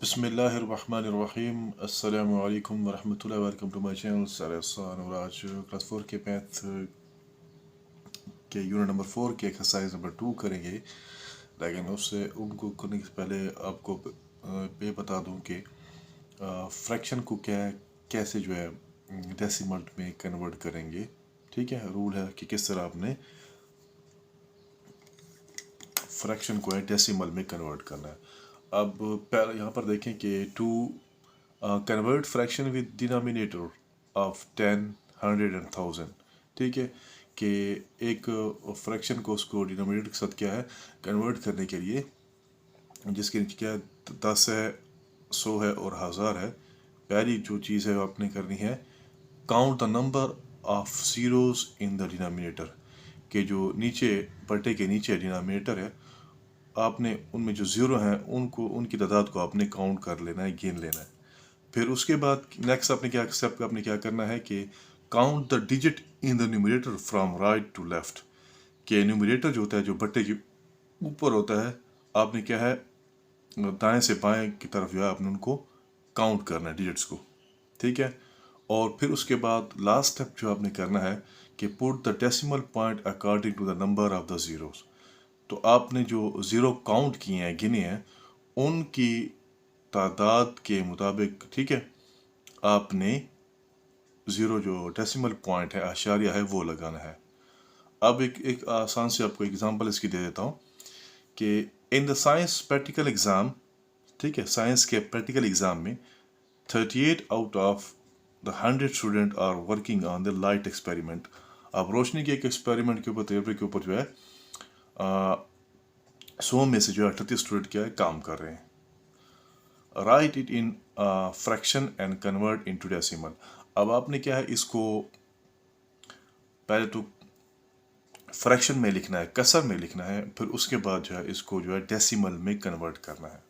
बिस्मिल्लाहिर्रहमानिर्रहीम अस्सलामु अलैकुम वरहमतुल्लाहि welcome to my channel sir और आज क्लास 4 के मैथ के यूनिट नंबर 4 के एक्सरसाइज नंबर 2 करेंगे। लेकिन उससे उनको करने से पहले आपको ये बता दूं कि फ्रैक्शन को कैसे जो है डेसिमल में कन्वर्ट करेंगे। ठीक है, रूल है कि किस तरह आपने फ्रैक्शन को है डेसिमल में कन्वर्ट करना है। अब पहले यहाँ पर देखें कि to convert fraction with denominator of 10, 100 and 1000। ठीक है, कि एक फ्रैक्शन को उसको डिनोमिनेटर के साथ क्या है कन्वर्ट करने के लिए, जिसके नीचे क्या 10 है, 100 है और 1000 है। पहली जो चीज़ है वो आपने करनी है count the number of zeros in the denominator, के जो नीचे बटे के नीचे डिनोमिनेटर है आपने उनमें जो ज़ीरो हैं उनको उनकी तादाद को आपने काउंट कर लेना है, गिन लेना है। फिर उसके बाद नेक्स्ट आपने क्या स्टेप आपने क्या करना है कि count the digit in the numerator from right to left, के न्यूमरेटर जो होता है जो बट्टे के ऊपर होता है आपने क्या है दाएं से बाएं की तरफ जो है आपने उनको काउंट करना है डिजिट्स को। ठीक है, और फिर उसके बाद लास्ट स्टेप जो आपने करना है कि put the decimal point according to the number of the zeros. तो आपने जो ज़ीरो काउंट किए हैं, गिने हैं, उनकी तादाद के मुताबिक, ठीक है, आपने ज़ीरो जो डेसिमल पॉइंट है, आशारिया है, वो लगाना है। अब एक आसान से आपको एग्जांपल इसकी दे देता हूँ कि in the science practical exam, ठीक है, साइंस के प्रैक्टिकल एग्ज़ाम में 38 out of the 100 student are working on the light experiment. अब रोशनी के एक एक्सपेरिमेंट के ऊपर, तजर्बे के ऊपर जो है 100 में से जो है 38 स्टूडेंट क्या है काम कर रहे हैं। Right it in fraction and convert into decimal. अब आपने क्या है इसको पहले तो फ्रैक्शन में लिखना है, कसर में लिखना है, फिर उसके बाद जो है इसको जो है डेसिमल में कन्वर्ट करना है।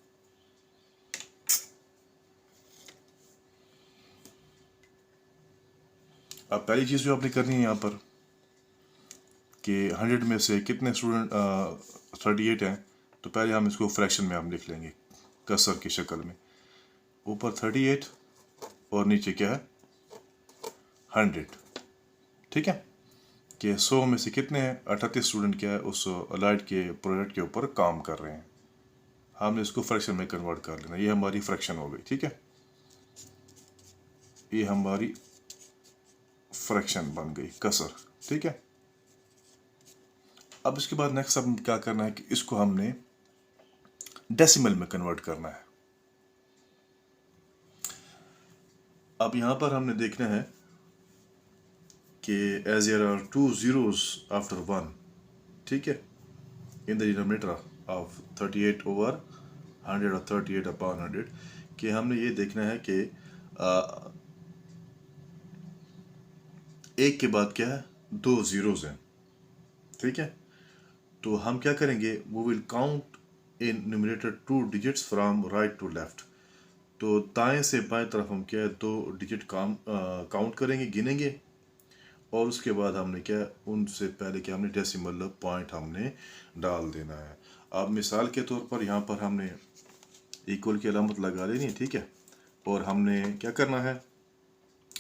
अब पहली चीज़ जो आपने करनी है यहाँ पर कि 100 में से कितने स्टूडेंट 38 हैं, तो पहले हम इसको फ्रैक्शन में हम लिख लेंगे कसर की शक्ल में। ऊपर 38 और नीचे क्या है 100। ठीक है, कि 100 में से कितने हैं 38 स्टूडेंट क्या है उस लाइट के प्रोजेक्ट के ऊपर काम कर रहे हैं। हमने इसको फ्रैक्शन में कन्वर्ट कर लेना, ये हमारी फ्रैक्शन हो गई। ठीक है, ये हमारी फ्रैक्शन बन गई कसर। ठीक है, अब इसके बाद नेक्स्ट अब क्या करना है कि इसको हमने डेसिमल में कन्वर्ट करना है। अब यहां पर हमने देखना है कि as there are 2 zeros after 1, ठीक है, in the denominator of 38 over 100 और 38 अपॉन 100, कि हमने ये देखना है कि एक के बाद क्या है दो जीरोस हैं। ठीक है, तो हम क्या करेंगे वो will count in numerator 2 digits from right to left. तो दाएं से बाएं तरफ हम क्या है 2 डिजिट काउंट करेंगे, गिनेंगे, और उसके बाद हमने क्या उनसे पहले क्या हमने डेसिमल पॉइंट हमने डाल देना है। अब मिसाल के तौर पर यहाँ पर हमने इक्वल की अलामत लगा लेनी है। ठीक है, और हमने क्या करना है,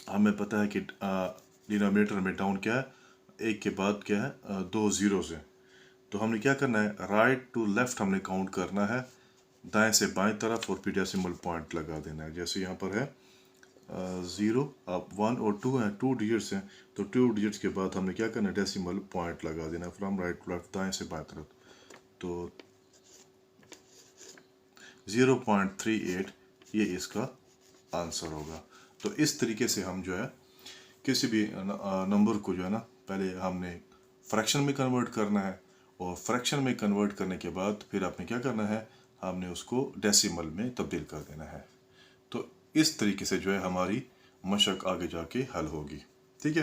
हमें पता है कि डिनोमिनेटर में डाउन क्या है एक के बाद क्या है 2 जीरोस हैं। तो हमने क्या करना है राइट टू लेफ्ट हमने काउंट करना है, दाएं से बाएं तरफ, और फिर डेसिमल पॉइंट लगा देना है। जैसे यहाँ पर है 0, अब 1 और 2 हैं, 2 डिजिट्स हैं, तो 2 डिजिट्स के बाद हमने क्या करना है डेसिमल पॉइंट लगा देना है फ्रॉम राइट टू लेफ्ट, दाएं से बाएं तरफ। तो 0.38 ये इसका आंसर होगा। तो इस तरीके से हम जो है किसी भी नंबर को जो है ना पहले हमने फ्रैक्शन में कन्वर्ट करना है, और फ्रैक्शन में कन्वर्ट करने के बाद फिर आपने क्या करना है हमने उसको डेसिमल में तब्दील कर देना है। तो इस तरीके से जो है हमारी मशक आगे जाके हल होगी। ठीक है,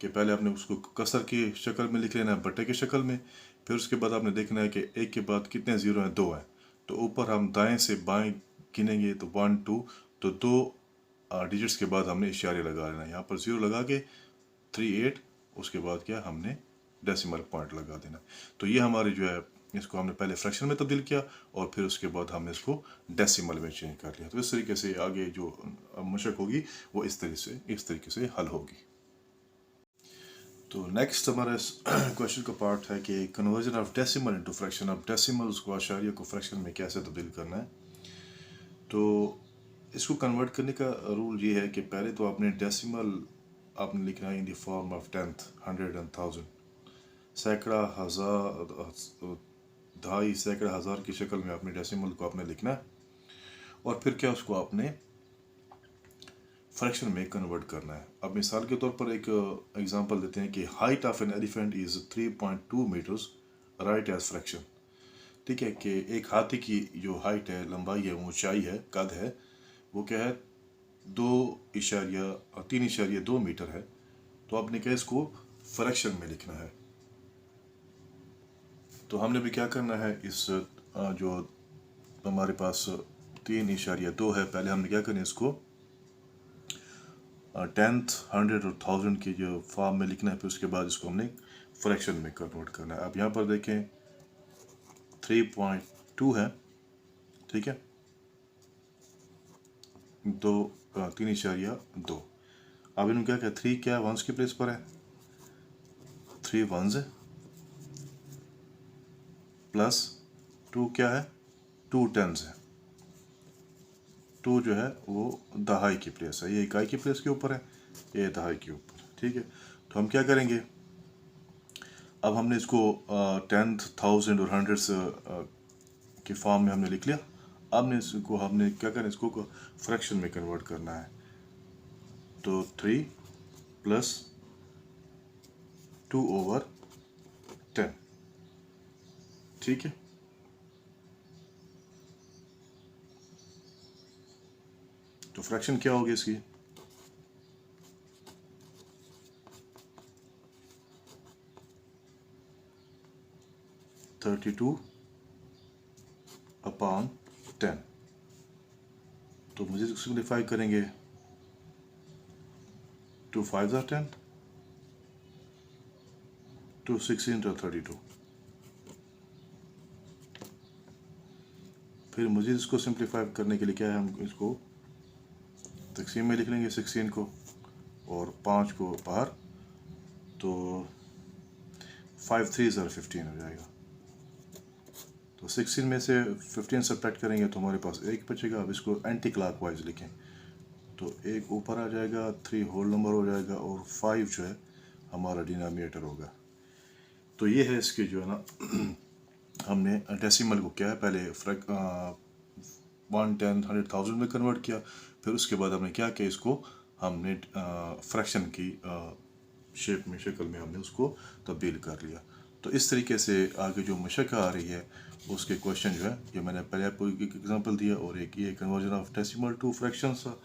कि पहले आपने उसको कसर की शक्ल में लिख लेना है, बट्टे की शक्ल में, फिर उसके बाद आपने देखना है कि एक के बाद कितने ज़ीरो हैं, 2 हैं, तो ऊपर हम दाएं से बाएं गिनेंगे तो 1 2, तो 2 डिजिट्स के बाद हमने इशारे लगा लेना है, यहाँ पर 0 लगा के 38, उसके बाद क्या हमने डेसिमल पॉइंट लगा देना। तो ये हमारी जो है इसको हमने पहले फ्रैक्शन में तब्दील किया और फिर उसके बाद हमने इसको डेसिमल में चेंज कर लिया। तो इस तरीके से आगे जो मशक होगी वो इस तरीके से हल होगी। तो नेक्स्ट हमारा क्वेश्चन का पार्ट है कि conversion of decimal into fraction. अब डेसिमल्स को आशारिया को फ्रैक्शन में कैसे तब्दील करना है। तो इसको कन्वर्ट करने का रूल ये है कि पहले तो आपने डेसिमल आपने लिखना है in the form of tenth, hundred and thousand, सैकड़ा, हज़ार, दहाई, सैकड़ा, हज़ार की शक्ल में आपने डेसिमल को आपने लिखना है और फिर क्या उसको आपने फ्रैक्शन में कन्वर्ट करना है। अब मिसाल के तौर पर एक एग्जांपल देते हैं कि height of an elephant is 3.2 metres, right as fraction. ठीक है कि एक हाथी की जो हाइट है, लंबाई है, ऊंचाई है, कद है, वो क्या है 3.2 मीटर है। तो आपने क्या इसको फ्रैक्शन में लिखना है। तो हमने भी क्या करना है, इस जो हमारे पास 3.2 है, पहले हमने क्या करना है इसको टेंथ, हंड्रेड और थाउजेंड की जो फॉर्म में लिखना है, फिर उसके बाद इसको हमने फ्रैक्शन में कन्वर्ट करना है। अब यहाँ पर देखें 3.2 है, ठीक है, 3.2। अब इन्होंने क्या किया, 3 क्या वंस की प्लेस पर है, 3 वंस है, प्लस 2 क्या है, 2 टेंस है। 2 जो है वो दहाई की प्लेस है, ये इकाई की प्लेस के ऊपर है, ये दहाई के ऊपर। ठीक है, तो हम क्या करेंगे, अब हमने इसको टेंथ, थाउजेंड और हंड्रेड्स के फॉर्म में हमने लिख लिया। अब हमने क्या करना है, इसको फ्रैक्शन में कन्वर्ट करना है। तो 3 प्लस 2/10, ठीक है। तो फ्रैक्शन क्या होगी इसकी, 32/10। तो मुझे सिंप्लीफाई करेंगे, 2 5 are 10, 2 16 are 32। फिर मुझे इसको सिंप्लीफाई करने के लिए क्या है, हम इसको तकसीम में लिख लेंगे 16 को और 5 को बाहर, तो 5 3 are 15 हो जाएगा। तो 16 में से 15 सब्ट्रैक्ट करेंगे तो हमारे पास 1 बचेगा। अब इसको एंटी क्लॉकवाइज लिखें तो 1 ऊपर आ जाएगा, 3 होल नंबर हो जाएगा और 5 जो है हमारा डिनोमिनेटर होगा। तो ये है इसके जो है ना हमने डेसिमल को क्या है, पहले 1 10 100 1000 में कन्वर्ट किया, फिर उसके बाद हमने क्या किया, इसको हमने फ्रैक्शन की शक्ल में हमने उसको तब्दील कर लिया। तो इस तरीके से आगे जो मशक्क़त आ रही है उसके क्वेश्चन जो है, ये मैंने पहले आपको एक एग्जांपल दिया और एक ये conversion of decimal to fraction था,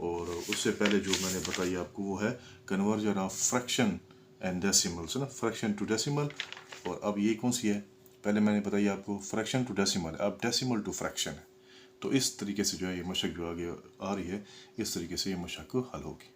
और उससे पहले जो मैंने बताई आपको वो है conversion of fraction and decimals ना, फ्रैक्शन टू डेसिमल। और अब ये कौन सी है, पहले मैंने बताई आपको फ्रैक्शन टू डेसिमल, अब डेसिमल टू फ्रैक्शन है। तो इस तरीके से जो है ये मशक जो आगे आ रही है, इस तरीके से ये मशक हल होगी।